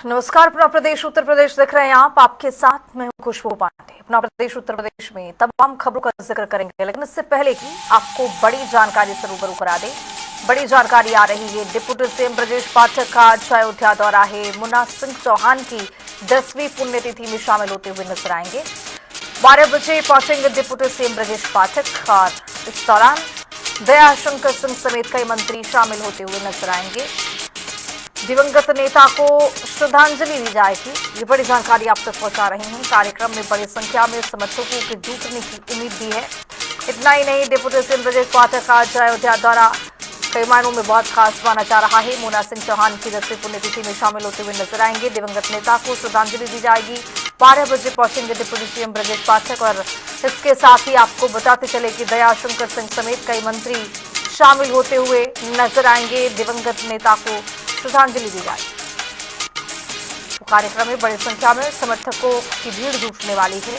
नमस्कार। अपना प्रदेश उत्तर प्रदेश देख रहे हैं आप, आपके साथ मैं हूं खुशबू पांडे। अपना प्रदेश उत्तर प्रदेश में तमाम खबरों का जिक्र करेंगे, लेकिन इससे पहले कि आपको बड़ी जानकारी से रूबरू करा दें, बड़ी जानकारी आ रही है। डिप्टी सीएम ब्रजेश पाठक का आज अयोध्या दौरा है। मुन्ना सिंह चौहान की 10वीं पुण्यतिथि में शामिल होते हुए नजर आएंगे। 12 बजे पहुंचेंगे डिप्टी सीएम ब्रजेश पाठक और इस दौरान दयाशंकर सिंह समेत कई मंत्री शामिल होते हुए नजर आएंगे। दिवंगत नेता को श्रद्धांजलि दी जाएगी, ये बड़ी जानकारी आप तक पहुंचा रहे हैं। कार्यक्रम में बड़ी संख्या में समर्थकों के जुटने की उम्मीद भी है। इतना ही नहीं, डिप्टी सीएम ब्रजेश पाठक का आज अयोध्या दौरा कई मायनों में बहुत खास माना जा रहा है। मुन्ना सिंह चौहान की 10वीं पुण्यतिथि में शामिल होते हुए नजर आएंगे। दिवंगत नेता को श्रद्धांजलि दी जाएगी। 12 बजे पहुंचेंगे डिप्टी सीएम ब्रजेश पाठक और इसके साथ ही आपको बताते चले कि दयाशंकर सिंह समेत कई मंत्री शामिल होते हुए नजर आएंगे। दिवंगत नेता को श्रद्धांजलि दी जाएगी। तो कार्यक्रम में बड़ी संख्या में समर्थकों की भीड़ जुटने वाली है।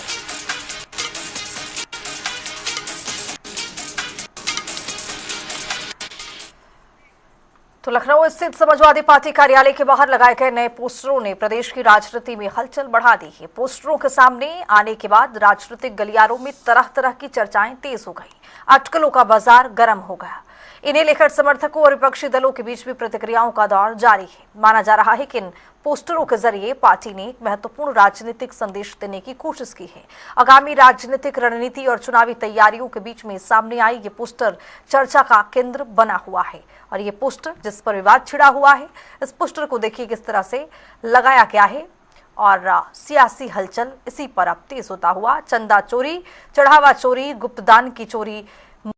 तो लखनऊ स्थित समाजवादी पार्टी कार्यालय के बाहर लगाए गए नए पोस्टरों ने प्रदेश की राजनीति में हलचल बढ़ा दी है। पोस्टरों के सामने आने के बाद राजनीतिक गलियारों में तरह तरह की चर्चाएं तेज हो गई। अटकलों का बाजार गर्म हो गया। इन्हें लेकर समर्थकों और विपक्षी दलों के बीच भी प्रतिक्रियाओं का दौर जारी है। माना जा रहा है कि इन पोस्टरों के जरिए पार्टी ने एक महत्वपूर्ण राजनीतिक संदेश देने की कोशिश की है। आगामी राजनीतिक रणनीति और चुनावी तैयारियों के बीच में सामने आई ये पोस्टर चर्चा का केंद्र बना हुआ है। और ये पोस्टर जिस पर विवाद छिड़ा हुआ है, इस पोस्टर को देखिए किस तरह से लगाया गया है और सियासी हलचल इसी पर अब तेज होता हुआ। चंदा चोरी, चढ़ावा चोरी, गुप्तदान की चोरी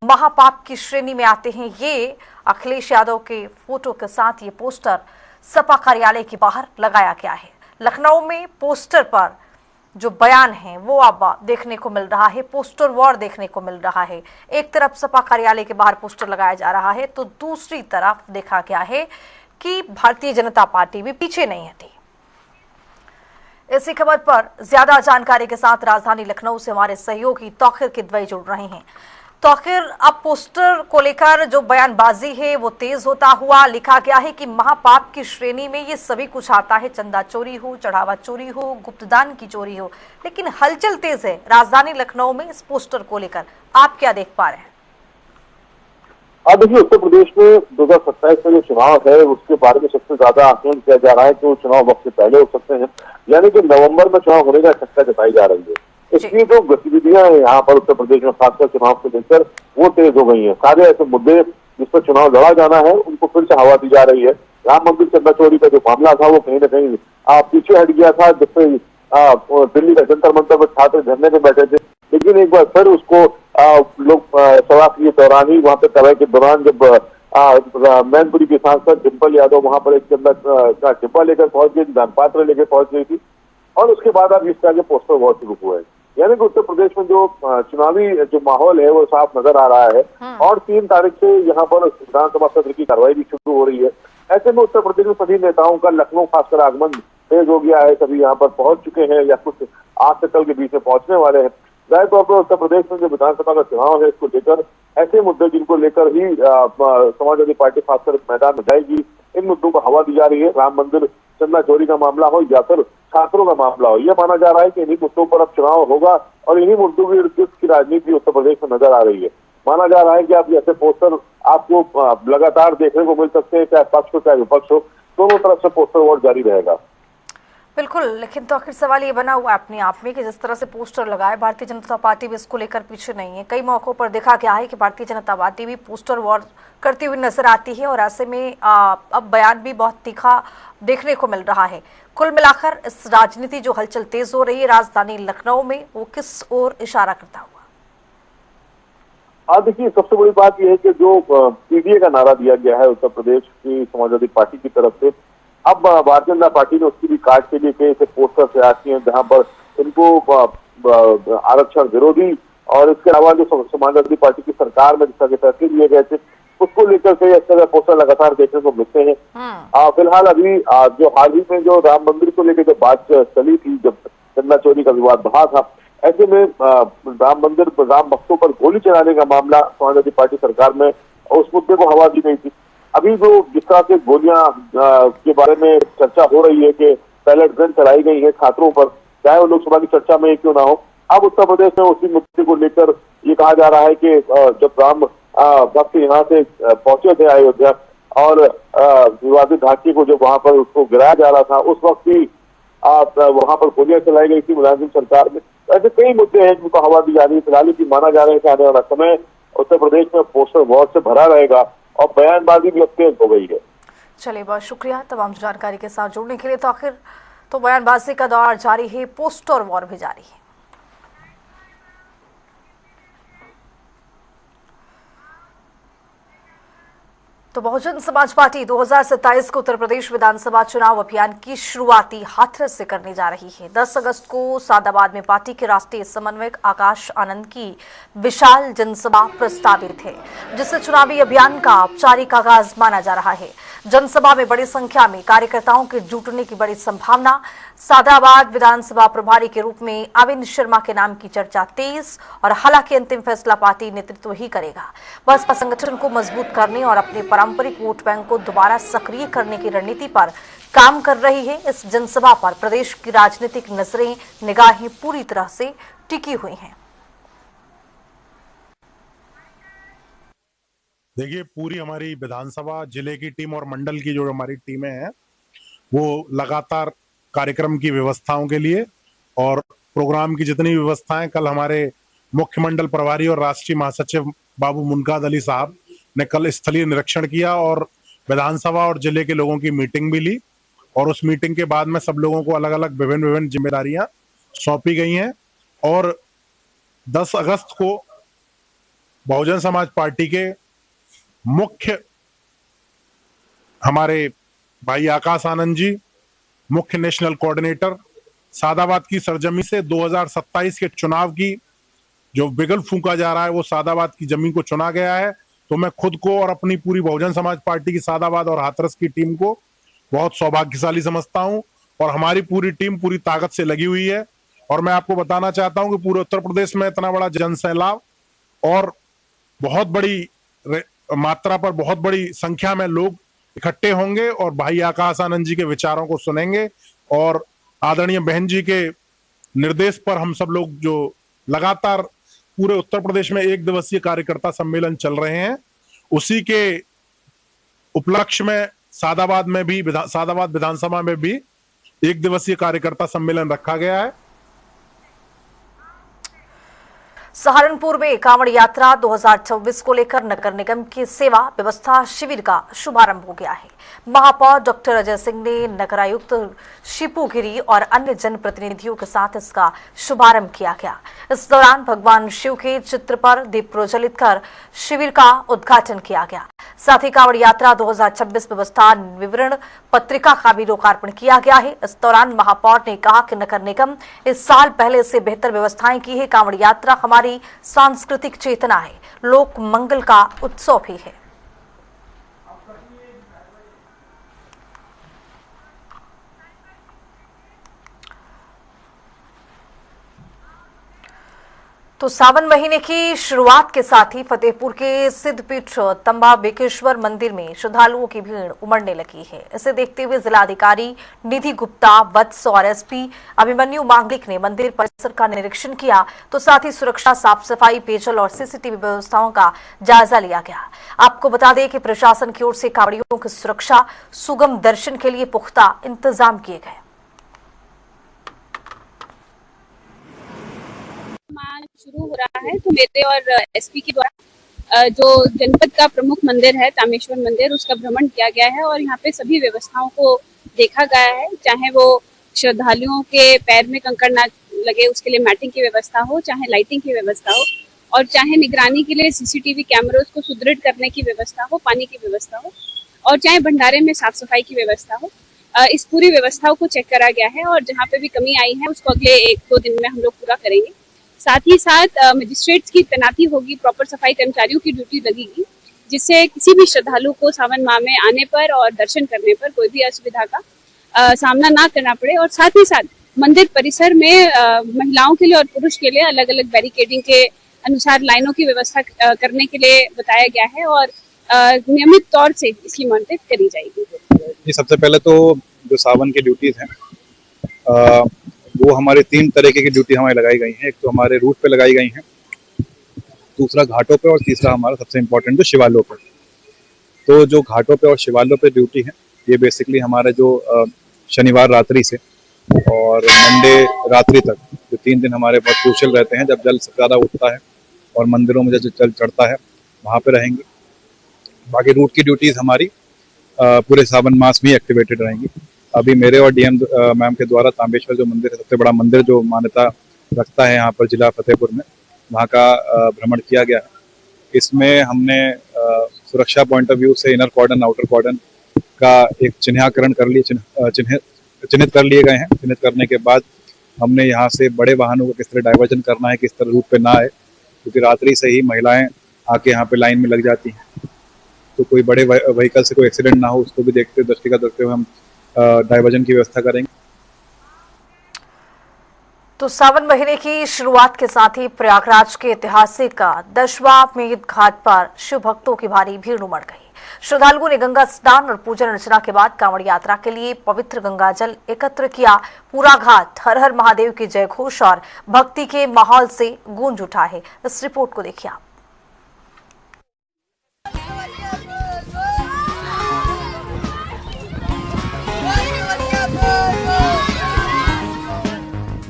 महापाप की श्रेणी में आते हैं। ये अखिलेश यादव के फोटो के साथ ये पोस्टर सपा कार्यालय के बाहर लगाया गया है। लखनऊ में पोस्टर पर जो बयान है वो अब देखने को मिल रहा है। पोस्टर वॉर देखने को मिल रहा है। एक तरफ सपा कार्यालय के बाहर पोस्टर लगाया जा रहा है, तो दूसरी तरफ देखा गया है कि भारतीय जनता पार्टी भी पीछे नहीं हटी। इसी खबर पर ज्यादा जानकारी के साथ राजधानी लखनऊ से हमारे सहयोगी तौकीर किदवई जुड़ रहे हैं। तौकीर, अब पोस्टर को लेकर जो बयानबाजी है वो तेज होता हुआ लिखा गया है कि महापाप की श्रेणी में ये सभी कुछ आता है। चंदा चोरी हो, चढ़ावा चोरी हो, गुप्तदान की चोरी हो, लेकिन हलचल तेज है राजधानी लखनऊ में इस पोस्टर को लेकर। आप क्या देख पा रहे हैं? देखिए, उत्तर प्रदेश में 2027 में जो चुनाव है उसके बारे में सबसे ज्यादा आकलन किया जा रहा है कि वो चुनाव वक्त से पहले हो सकते हैं, यानी कि नवंबर में चुनाव होने का शक्यता जताई जा रही है। इसलिए जो गतिविधियां हैं यहाँ पर उत्तर प्रदेश में खासकर चुनाव को लेकर वो तेज हो गई हैं। सारे ऐसे मुद्दे जिस पर चुनाव लड़ा जाना है उनको फिर से हवा दी जा रही है। राम मंदिर चंदा चोरी का जो मामला था वो कहीं ना कहीं पीछे हट गया था, जिससे दिल्ली का जंतर मंतर पर छात्र धरने पे बैठे थे, लेकिन एक बार फिर उसको लोग सभा के दौरान ही वहां पे सभा के दौरान जब मैनपुरी की सांसद डिम्पल यादव वहां पर एक चंदा का डिब्बा लेकर पहुंच गई, दान पात्र लेकर पहुंच गई थी, और उसके बाद अब इस तरह के पोस्टर बहुत शुरू हुए हैं। यानी कि उत्तर प्रदेश में जो चुनावी जो माहौल है वो साफ नजर आ रहा है। और 3 तारीख से यहाँ पर विधानसभा सत्र की कार्रवाई भी शुरू हो रही है। ऐसे में उत्तर प्रदेश में सभी नेताओं का लखनऊ खासकर आगमन तेज हो गया है। सभी यहाँ पर पहुंच चुके हैं या कुछ आज से कल के बीच में पहुंचने वाले हैं। जाहिर तौर पर उत्तर प्रदेश में जो विधानसभा का चुनाव है इसको लेकर ऐसे मुद्दे जिनको लेकर ही समाजवादी पार्टी खासकर मैदान में जाएगी, इन मुद्दों को हवा दी जा रही है। राम मंदिर चंदा चोरी का मामला हो या फिर छात्रों का मामला हो, यह माना जा रहा है कि इन्हीं मुद्दों पर अब चुनाव होगा और इन्हीं मुद्दों की राजनीति उत्तर प्रदेश में नजर आ रही है। माना जा रहा है कि आप ऐसे पोस्टर आपको लगातार देखने को मिल सकते हैं, चाहे पक्ष हो चाहे विपक्ष हो, दोनों तरफ से पोस्टर वोट जारी रहेगा। बिल्कुल, लेकिन तो आखिर सवाल ये बना हुआ है अपने आप में कि जिस तरह से पोस्टर लगाए, भारतीय जनता पार्टी भी इसको लेकर पीछे नहीं है। कई मौकों पर देखा गया है कि भारतीय जनता पार्टी भी पोस्टर वॉर करती हुई नजर आती है और ऐसे में अब बयान भी बहुत तीखा देखने को मिल रहा है। कुल मिलाकर इस राजनीति जो हलचल तेज हो रही है राजधानी लखनऊ में, वो किस ओर इशारा करता हुआ? देखिए, सबसे बड़ी बात यह है कि जो पीडीए का नारा दिया गया है उत्तर प्रदेश की समाजवादी पार्टी की तरफ से, अब भारतीय जनता पार्टी ने उसकी भी काट के लिए कई ऐसे पोस्टर तैयार किए हैं जहां पर इनको आरक्षण विरोधी और इसके अलावा जो समाजवादी पार्टी की सरकार में जिस तरह के फैसले लिए गए थे उसको लेकर कई ऐसे पोस्टर लगातार देखने को मिलते हैं। फिलहाल अभी जो हाल ही में जो राम मंदिर को लेकर जो बात चली थी, जब चंदा चोरी का विवाद बढ़ा था, ऐसे में राम मंदिर पर राम भक्तों पर गोली चलाने का मामला समाजवादी पार्टी सरकार में उस मुद्दे को हवा दी गई थी। अभी जो जिस तरह से गोलियां के बारे में चर्चा हो रही है कि पैलेट गन चलाई गई है छात्रों पर, चाहे वो लोकसभा की चर्चा में क्यों ना हो। अब उत्तर प्रदेश में उसी मुद्दे को लेकर ये कहा जा रहा है कि जब राम भक्त यहाँ से पहुंचे थे अयोध्या और विवादित घाटी को जब वहां पर उसको गिराया जा रहा था, उस वक्त भी वहां पर गोलियां चलाई गई थी मुलायम सरकार में। ऐसे कई मुद्दे हैं जिनको हवा दी जा रही है। फिलहाल ही माना जा रहा है कि आने वाला समय उत्तर प्रदेश में पोस्टर वॉर से भरा रहेगा और बयानबाजी भी अब तेज हो गई है। चलिए, बहुत शुक्रिया तमाम जानकारी के साथ जुड़ने के लिए। तो आखिर तो बयानबाजी का दौर जारी है, पोस्टर वॉर भी जारी है। तो बहुजन समाज पार्टी 2027 को उत्तर प्रदेश विधानसभा चुनाव अभियान की शुरुआती हाथरस से करने जा रही है। 10 अगस्त को सादाबाद में पार्टी के राष्ट्रीय समन्वयक आकाश आनंद की विशाल जनसभा प्रस्तावित है, जिससे चुनावी अभियान का औपचारिक आगाज माना जा रहा है। जनसभा में बड़ी संख्या में कार्यकर्ताओं के जुटने की बड़ी संभावना। सादाबाद विधानसभा प्रभारी के रूप में अविन शर्मा के नाम की चर्चा तेज, और हालांकि अंतिम फैसला पार्टी नेतृत्व ही करेगा। बसपा संगठन को मजबूत करने और अपने पारंपरिक वोट बैंक को दोबारा सक्रिय करने की रणनीति पर काम कर रही है। इस जनसभा पर प्रदेश की राजनीतिक निगाहें पूरी तरह से टिकी हुई हैं। देखिए, पूरी हमारी विधानसभा जिले की टीम और मंडल की जो हमारी टीमें हैं वो लगातार कार्यक्रम की व्यवस्थाओं के लिए और प्रोग्राम की जितनी व्यवस्थाएं, कल हमारे मुख्य मंडल प्रभारी और राष्ट्रीय महासचिव बाबू मुनकाद अली साहब ने कल स्थलीय निरीक्षण किया और विधानसभा और जिले के लोगों की मीटिंग भी ली। और उस मीटिंग के बाद में सब लोगों को अलग अलग विभिन्न जिम्मेदारियां सौंपी गई हैं। और 10 अगस्त को बहुजन समाज पार्टी के मुख्य हमारे भाई आकाश आनंद जी, मुख्य नेशनल कोऑर्डिनेटर, सादाबाद की सरजमी से 2027 के चुनाव की जो बिगल फूंका जा रहा है वो सादाबाद की जमीन को चुना गया है। तो मैं खुद को और अपनी पूरी बहुजन समाज पार्टी की सादाबाद और हाथरस की टीम को बहुत सौभाग्यशाली समझता हूं और हमारी पूरी टीम पूरी ताकत से लगी हुई है। और मैं आपको बताना चाहता हूं कि पूरे उत्तर प्रदेश में इतना बड़ा जनसैलाब और बहुत बड़ी मात्रा पर बहुत बड़ी संख्या में लोग इकट्ठे होंगे और भाई आकाश आनंद जी के विचारों को सुनेंगे। और आदरणीय बहन जी के निर्देश पर हम सब लोग जो लगातार पूरे उत्तर प्रदेश में 1 दिवसीय कार्यकर्ता सम्मेलन चल रहे हैं, उसी के उपलक्ष्य में सादाबाद विधानसभा में भी 1 दिवसीय कार्यकर्ता सम्मेलन रखा गया है। सहारनपुर में कांवड़ यात्रा 2024 को लेकर नगर निगम की सेवा व्यवस्था शिविर का शुभारंभ हो गया है। महापौर डॉक्टर अजय सिंह ने नगर आयुक्त शिपू गिरी और अन्य जनप्रतिनिधियों के साथ इसका शुभारंभ किया गया। इस दौरान भगवान शिव के चित्र पर दीप प्रज्वलित कर शिविर का उद्घाटन किया गया। साथ ही कांवड़ यात्रा 2026 व्यवस्था विवरण पत्रिका का भी लोकार्पण किया गया है। इस दौरान महापौर ने कहा कि नगर निगम इस साल पहले से बेहतर व्यवस्थाएं की है। कांवड़ यात्रा हमारी सांस्कृतिक चेतना है, लोक मंगल का उत्सव भी है। तो सावन महीने की शुरुआत के साथ ही फतेहपुर के सिद्धपीठ तंबाबेकेश्वर मंदिर में श्रद्धालुओं की भीड़ उमड़ने लगी है। इसे देखते हुए जिलाधिकारी निधि गुप्ता वत्स और एसपी अभिमन्यु मांगलिक ने मंदिर परिसर का निरीक्षण किया। तो साथ ही सुरक्षा, साफ सफाई, पेयजल और सीसीटीवी व्यवस्थाओं का जायजा लिया गया। आपको बता दें कि प्रशासन की ओर से कांवड़ियों की सुरक्षा, सुगम दर्शन के लिए पुख्ता इंतजाम किए गए। शुरू हो रहा है, तो मेरे और एसपी के द्वारा जो जनपद का प्रमुख मंदिर है तामेश्वर मंदिर, उसका भ्रमण किया गया है और यहाँ पे सभी व्यवस्थाओं को देखा गया है। चाहे वो श्रद्धालुओं के पैर में कंकड़ ना लगे उसके लिए मैटिंग की व्यवस्था हो, चाहे लाइटिंग की व्यवस्था हो, और चाहे निगरानी के लिए सीसीटीवी कैमरों को सुदृढ़ करने की व्यवस्था हो, पानी की व्यवस्था हो, और चाहे भंडारे में साफ सफाई की व्यवस्था हो। इस पूरी व्यवस्थाओं को चेक करा गया है और जहाँ पे भी कमी आई है उसको अगले 1-2 दिन में हम लोग पूरा करेंगे। साथ ही साथ मजिस्ट्रेट्स की तैनाती होगी, प्रॉपर सफाई कर्मचारियों की ड्यूटी लगेगी, जिससे किसी भी श्रद्धालु को सावन माह में आने पर और दर्शन करने पर कोई भी असुविधा का सामना ना करना पड़े। और साथ ही साथ मंदिर परिसर में महिलाओं के लिए और पुरुष के लिए अलग अलग बैरिकेडिंग के अनुसार लाइनों की व्यवस्था करने के लिए बताया गया है और नियमित तौर से इसकी मॉनिटरिंग करी जाएगी। सबसे पहले तो जो सावन की ड्यूटीज हैं वो हमारे 3 तरीके की ड्यूटी हमारी लगाई गई हैं। एक तो हमारे रूट पे लगाई गई हैं, दूसरा घाटों पे, और तीसरा हमारा सबसे इम्पोर्टेंट जो शिवालयों पे। तो जो घाटों पे और शिवालयों पे ड्यूटी है, ये बेसिकली हमारा जो शनिवार रात्रि से और मंडे रात्रि तक जो 3 दिन हमारे बहुत क्रूशियल रहते हैं, जब जल सबसे ज़्यादा उठता है और मंदिरों में जब जल चढ़ता है, वहाँ पे रहेंगे। बाकी रूट की ड्यूटीज़ हमारी पूरे सावन मास में ही एक्टिवेटेड रहेंगी। अभी मेरे और डीएम मैम के द्वारा तांबेश्वर जो मंदिर है, सबसे बड़ा मंदिर जो मान्यता रखता है यहाँ पर जिला फतेहपुर में, वहाँ का भ्रमण किया गया है। इसमें हमने सुरक्षा पॉइंट ऑफ व्यू से इनर कॉर्डन आउटर कॉर्डन का एक चिन्हाकरण कर लिए चिन्हित कर लिए गए हैं। चिन्हित करने के बाद हमने यहाँ से बड़े वाहनों को किस तरह डाइवर्जन करना है, किस तरह रूट पे ना आए, क्योंकि रात्रि से ही महिलाएं आके यहाँ पे लाइन में लग जाती हैं, तो कोई बड़े व्हीकल से कोई एक्सीडेंट ना हो, उसको भी दृष्टिगत रखते हुए हम डाइवर्जन की व्यवस्था करेंगे। तो सावन महीने की शुरुआत के साथ ही प्रयागराज के ऐतिहासिक 10वां घाट पर शिव भक्तों की भारी भीड़ उमड़ गई। श्रद्धालुओं ने गंगा स्नान और पूजन अर्चना के बाद कांवड़ यात्रा के लिए पवित्र गंगा जल एकत्र किया। पूरा घाट हर हर महादेव के जय घोष और भक्ति के माहौल से गूंज उठा है। इस रिपोर्ट को देखिए आप।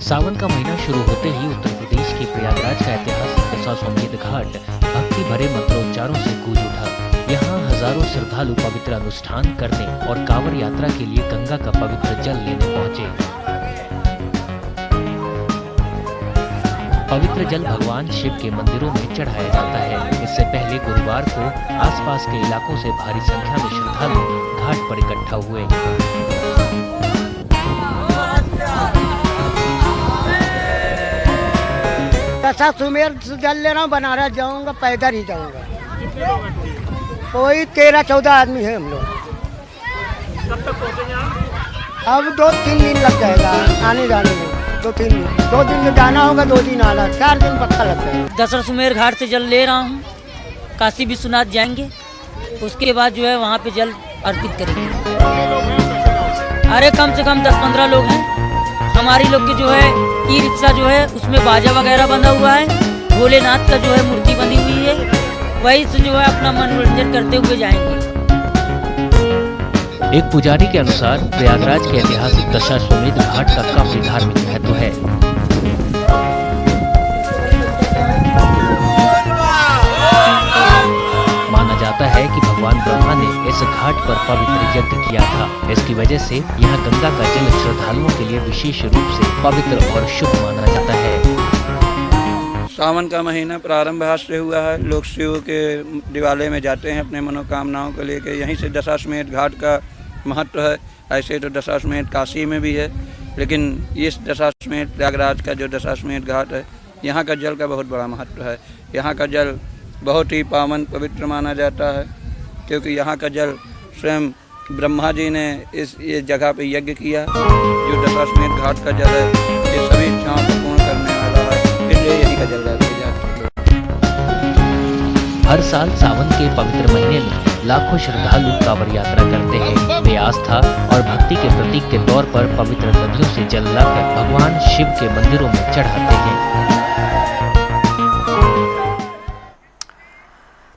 सावन का महीना शुरू होते ही उत्तर प्रदेश के प्रयागराज का ऐतिहासिक दशाश्वमेध घाट भक्ति भरे मंत्रोच्चारों से गूंज उठा। यहाँ हजारों श्रद्धालु पवित्र अनुष्ठान करने और कांवड़ यात्रा के लिए गंगा का पवित्र जल लेने पहुंचे। पवित्र जल भगवान शिव के मंदिरों में चढ़ाया जाता है। इससे पहले गुरुवार को आसपास के इलाकों से भारी संख्या में श्रद्धालु घाट पर इकट्ठा हुए। दशाश्वमेध जल ले रहा हूँ, बनारस जाऊंगा, पैदल ही जाऊंगा। कोई 13-14 आदमी है हम लोग। कब तक पहुँचेंगे आप? अब 2-3 दिन लग जाएगा आने जाने में। 2-3 दिन, 2 दिन में जाना होगा, 2 दिन आना, 4 दिन पक्का लग जाएगा। दशाश्वमेध घाट से जल ले रहा हूँ, काशी विश्वनाथ जाएंगे, उसके बाद जो है वहाँ पे जल अर्पित करेंगे। अरे कम से कम 10-15 लोग हैं। हमारी लोग की जो है ई रिक्शा जो है उसमें बाजा वगैरह बंधा हुआ है, भोलेनाथ का जो है मूर्ति बनी हुई है, वही से जो है अपना मनोरंजन करते हुए जाएंगे। एक पुजारी के अनुसार प्रयागराज के ऐतिहासिक दशाश्वमेध घाट का काफी धार्मिक महत्व है। माना जाता है कि भगवान ब्रह्मा ने इस घाट पर पवित्र यज्ञ किया था। इसकी वजह से यह गंगा का जल श्रद्धालुओं के लिए विशेष रूप से पवित्र और शुभ माना जाता है। सावन का महीना प्रारंभ आज से हुआ है। लोग शिव के दिवालय में जाते हैं अपने मनोकामनाओं को लेकर। यहीं से दशाश्वमेध घाट का महत्व है। ऐसे तो दशाश्वमेध काशी में भी है, लेकिन इस दशाश्वमेध प्रयागराज का जो दशाश्वमेध घाट है, यहाँ का जल का बहुत बड़ा महत्व है। यहाँ का जल बहुत ही पावन पवित्र माना जाता है, क्योंकि यहाँ का जल स्वयं ब्रह्मा जी ने ये जगह पे यज्ञ किया। जो दशाश्वमेध घाट का जल है, ये सभी इच्छाओं को पूर्ण करने वाला है, इसलिए यहीं का जल डाले जाते हैं। हर साल सावन के पवित्र महीने में लाखों श्रद्धालु कांवड़ यात्रा करते हैं। वे आस्था और भक्ति के प्रतीक के तौर पर पवित्र नदियों से जल लाकर भगवान शिव के मंदिरों में चढ़ाते हैं।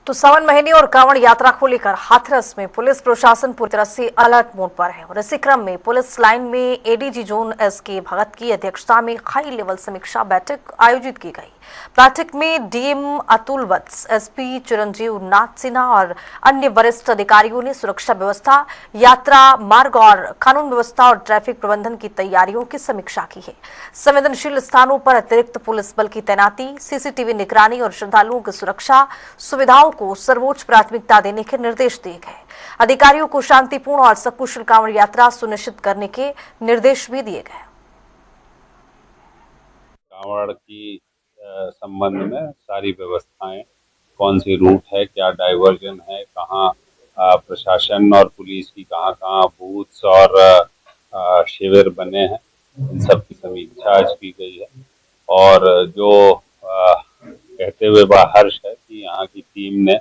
तो सावन महीने और कांवड़ यात्रा को लेकर हाथरस में पुलिस प्रशासन पूरी तरह से अलर्ट मोड पर है और इसी क्रम में पुलिस लाइन में एडीजी जोन एसके भगत की अध्यक्षता में हाई लेवल समीक्षा बैठक आयोजित की गई। बैठक में डीएम अतुल वत्स, एसपी चिरंजीव नाथ सिन्हा और अन्य वरिष्ठ अधिकारियों ने सुरक्षा व्यवस्था, यात्रा मार्ग और कानून व्यवस्था और ट्रैफिक प्रबंधन की तैयारियों की समीक्षा की है। संवेदनशील स्थानों पर अतिरिक्त पुलिस बल की तैनाती, सीसीटीवी निगरानी और श्रद्धालुओं की सुरक्षा सुविधाओं को सर्वोच्च प्राथमिकता देने के निर्देश दिए गए। अधिकारियों को शांतिपूर्ण और सकुशल कांवड़ यात्रा सुनिश्चित करने के निर्देश भी दिए गए। कांवड़ की संबंध में सारी व्यवस्थाएं, कौन सी रूट है, क्या डाइवर्जन है, कहाँ प्रशासन और पुलिस की कहाँ बूथ्स और शिविर बने हैं, इन सब की समीक्षा आज की गई है। और जो कहते हुए बड़ा हर्ष है कि यहाँ की टीम ने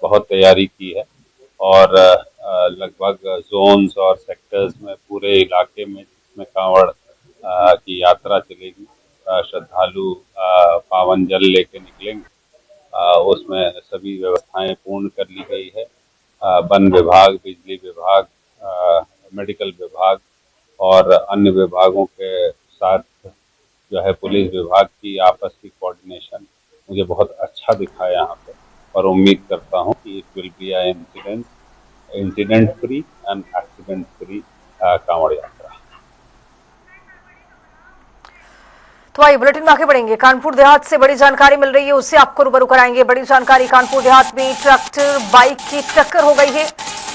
बहुत तैयारी की है और लगभग जोन्स और सेक्टर्स में पूरे इलाके में जिसमें कांवड़ की यात्रा चलेगी। श्रद्धालु पावन जल लेके निकलेंगे। उसमें सभी व्यवस्थाएं पूर्ण कर ली गई है। वन विभाग, बिजली विभाग, मेडिकल विभाग और अन्य विभागों के साथ जो है पुलिस विभाग की आपस की कोऑर्डिनेशन मुझे बहुत अच्छा दिखा यहाँ पे, और उम्मीद करता हूँ कि it will be incident free and accident free Kanwar यात्रा। तो आइए बुलेटिन में आगे बढ़ेंगे। कानपुर देहात से बड़ी जानकारी मिल रही है, उससे आपको रूबरू कराएंगे। बड़ी जानकारी, कानपुर देहात में ट्रैक्टर बाइक की टक्कर हो गई है।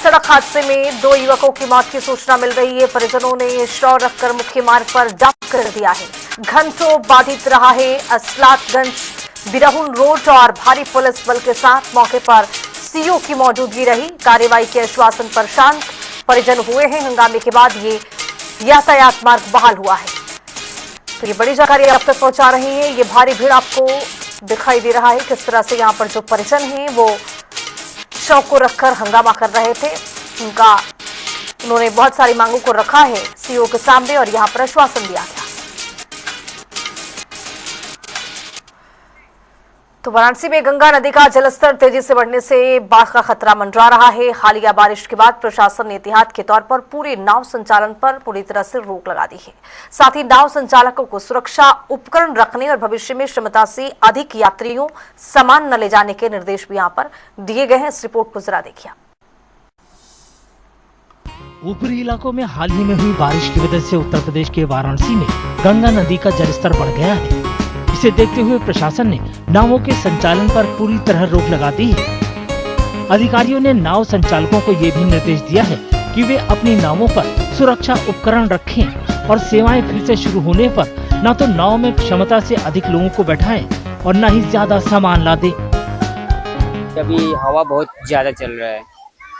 सड़क हादसे में 2 युवकों की मौत की सूचना मिल रही है। परिजनों ने शव रखकर मुख्य मार्ग पर जाम कर दिया है। घंटों बाधित रहा है असलातगंज बिरहुन रोड और भारी पुलिस बल के साथ मौके पर सीओ की मौजूदगी रही। कार्रवाई के आश्वासन पर शांत परिजन हुए हैं। हंगामे के बाद ये यातायात मार्ग बहाल हुआ है। तो ये बड़ी जानकारी आप तक पहुंचा रहे हैं। ये भारी भीड़ आपको दिखाई दे रहा है किस तरह से यहाँ पर जो परिजन हैं वो शव को रखकर हंगामा कर रहे थे। उन्होंने बहुत सारी मांगों को रखा है सीओ के सामने और यहाँ पर आश्वासन दिया गया। तो वाराणसी में गंगा नदी का जलस्तर तेजी से बढ़ने से बाढ़ का खतरा मंडरा रहा है। हालिया बारिश के बाद प्रशासन ने एहतियात के तौर पर पूरे नाव संचालन पर पूरी तरह से रोक लगा दी है। साथ ही नाव संचालकों को सुरक्षा उपकरण रखने और भविष्य में क्षमता से अधिक यात्रियों सामान न ले जाने के निर्देश भी यहां पर दिए गए हैं। इस रिपोर्ट को जरा देखिए। ऊपरी इलाकों में हाल ही में हुई बारिश की वजह से उत्तर प्रदेश के वाराणसी में गंगा नदी का जलस्तर बढ़ गया है। इसे देखते हुए प्रशासन ने नावों के संचालन पर पूरी तरह रोक लगा दी है। अधिकारियों ने नाव संचालकों को ये भी निर्देश दिया है कि वे अपनी नावों पर सुरक्षा उपकरण रखें और सेवाएं फिर से शुरू होने पर न तो नाव में क्षमता से अधिक लोगों को बैठाएं और न ही ज्यादा सामान लादें। अभी हवा बहुत ज्यादा चल रहा है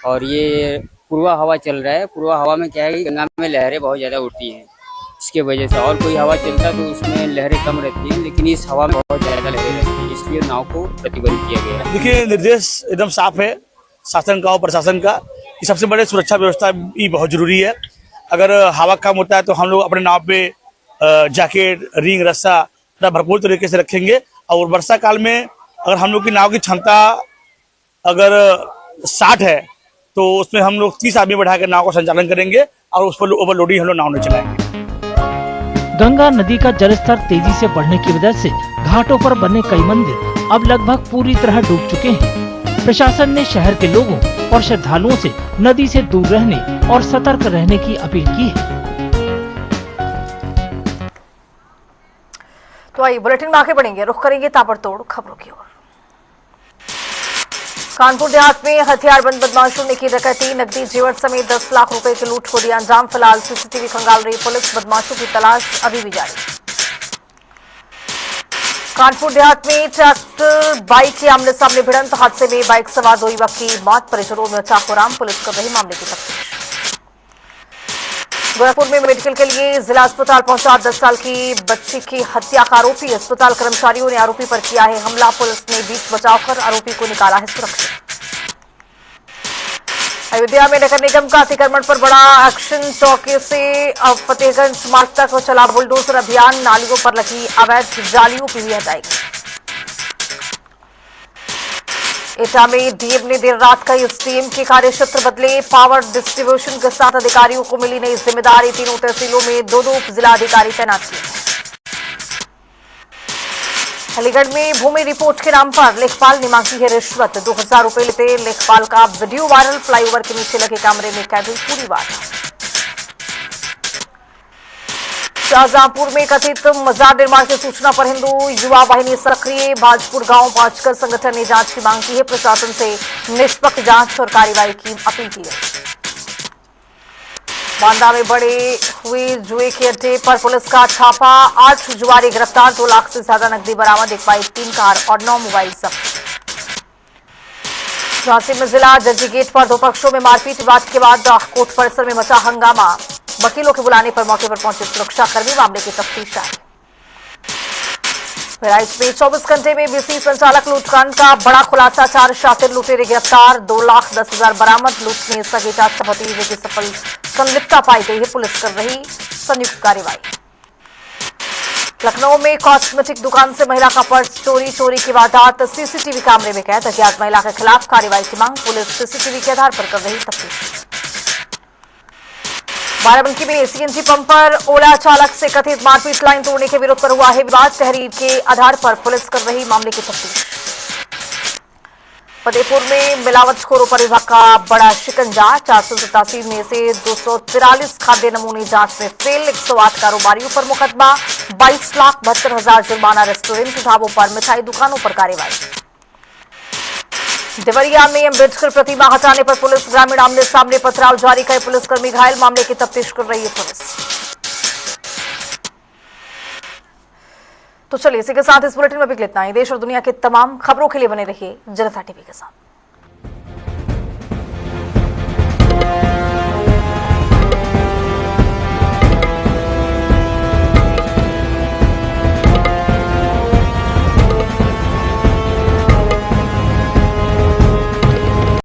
और ये पूर्वा हवा चल रहा है। पूर्वा हवा में क्या है कि गंगा में लहरें बहुत ज्यादा उठती हैं, इसके वजह से। और कोई हवा चलता है तो उसमें लहरें कम रहती हैं, लेकिन इस हवा में बहुत ज्यादा लहरें रहती हैं, इसलिए नाव को प्रतिबंधित किया गया है। देखिए, निर्देश एकदम साफ है शासन का और प्रशासन का कि सबसे बड़े सुरक्षा व्यवस्था भी बहुत जरूरी है। अगर हवा कम होता है तो हम लोग अपने नाव पे जैकेट, रिंग, रस्सा भरपूर तरीके से रखेंगे। और वर्षा काल में अगर हम लोग की नाव की क्षमता अगर 60 है तो उसमें हम लोग 30 आदमी बढ़ाकर नाव का संचालन करेंगे और उस पर ओवरलोडिंग हम लोग नाव नहीं चलाएंगे। गंगा नदी का जलस्तर तेजी से बढ़ने की वजह से घाटों पर बने कई मंदिर अब लगभग पूरी तरह डूब चुके हैं। प्रशासन ने शहर के लोगों और श्रद्धालुओं से नदी से दूर रहने और सतर्क रहने की अपील की है। तो आइए बुलेटिन में आगे बढ़ेंगे, रुख करेंगे ताबड़तोड़ खबरों की ओर। कानपुर देहात में हथियारबंद बदमाशों ने की डकैती, नकदी जेवर समेत 10 लाख रुपए की लूट को दिया अंजाम। फिलहाल सीसीटीवी खंगाल रही पुलिस, बदमाशों की तलाश अभी भी जारी। कानपुर देहात में ट्रैक्टर बाइक की आमने सामने भिड़ंत, हादसे में बाइक सवार 2 युवक की मौत, परिजनों में चाकोराम, पुलिस कर रही मामले की तफ्तीश। गोरखपुर में मेडिकल के लिए जिला अस्पताल पहुंचा 10 साल की बच्ची की हत्या का आरोपी, अस्पताल कर्मचारियों ने आरोपी पर किया है हमला, पुलिस ने बीच बचाव कर आरोपी को निकाला है सुरक्षित। अयोध्या में नगर निगम का अतिक्रमण पर बड़ा एक्शन, चौके से फतेहगंज मार्ग तक चला बुलडोजर अभियान, नालियों पर लगी अवैध जालियों की भी हटाई गई। एटा में डीएम ने देर रात का एसडीएम के कार्यक्षेत्र बदले, पावर डिस्ट्रीब्यूशन के साथ अधिकारियों को मिली नई जिम्मेदारी, तीनों तहसीलों में 2 जिलाधिकारी तैनात किए। अलीगढ़ में भूमि रिपोर्ट के नाम पर लेखपाल ने मांगी है रिश्वत, 2000 रुपए लेते लेखपाल का वीडियो वायरल, फ्लाईओवर के नीचे लगे कैमरे में कैद हुई पूरी बात। शाहजहांपुर में कथित मजार निर्माण की सूचना पर हिंदू युवा वाहिनी सक्रिय, भाजपुर गांव पहुंचकर संगठन ने जांच की मांग की है, प्रशासन से निष्पक्ष जांच और कार्रवाई की अपील की है। बांदा में बड़े हुए जुए के अड्डे पर पुलिस का छापा, 8 जुआरी गिरफ्तार, 2 लाख से ज्यादा नकदी बरामद, एक बाइक, 3 कार और 9 मोबाइल जब्त। झांसी में जिला जजी गेट पर 2 पक्षों में मारपीट, विवाद के बाद कोर्ट परिसर में मचा हंगामा, वकीलों के बुलाने पर मौके पर पहुंचे सुरक्षाकर्मी, मामले की तफ्तीश जारी। बहराइच में 24 घंटे में बीसी संचालक लूटकांड का बड़ा खुलासा, 4 शातिर लुटेरे गिरफ्तार, 2,10,000 बरामद, लूट में सगे चाचा भतीजे की सफल संलिप्तता पाई गई है, पुलिस कर रही संयुक्त कार्रवाई। लखनऊ में कॉस्मेटिक दुकान से महिला का पर्स चोरी की वारदात सीसीटीवी कैमरे में कैद। अज्ञात महिला के खिलाफ कार्रवाई की मांग, पुलिस सीसीटीवी के आधार पर कर रही तफ्तीश। बाराबंकी में सीएनजी पंप पर ओला चालक से कथित मारपीट, लाइन तोड़ने के विरोध पर हुआ है विवाद। तहरीर के आधार पर पुलिस कर रही मामले की तफ्तीश। फतेहपुर में मिलावटखोरों पर विभाग का बड़ा शिकंजा, 487 में से 243 खाद्य नमूने जांच में फेल। 108 कारोबारियों पर मुकदमा, 22,72,000 जुर्माना। रेस्टोरेंट, ढाबों पर, मिठाई दुकानों पर कार्रवाई। देवरिया में अम्बेडकर प्रतिमा हटाने पर पुलिस, ग्रामीण आमने सामने पथराव जारी करे, पुलिसकर्मी घायल। मामले की तफ्तीश कर रही है पुलिस। तो चलिए इसी के साथ इस बुलेटिन में भी इतना ही। देश और दुनिया के तमाम खबरों के लिए बने रहिए जनता टीवी के साथ।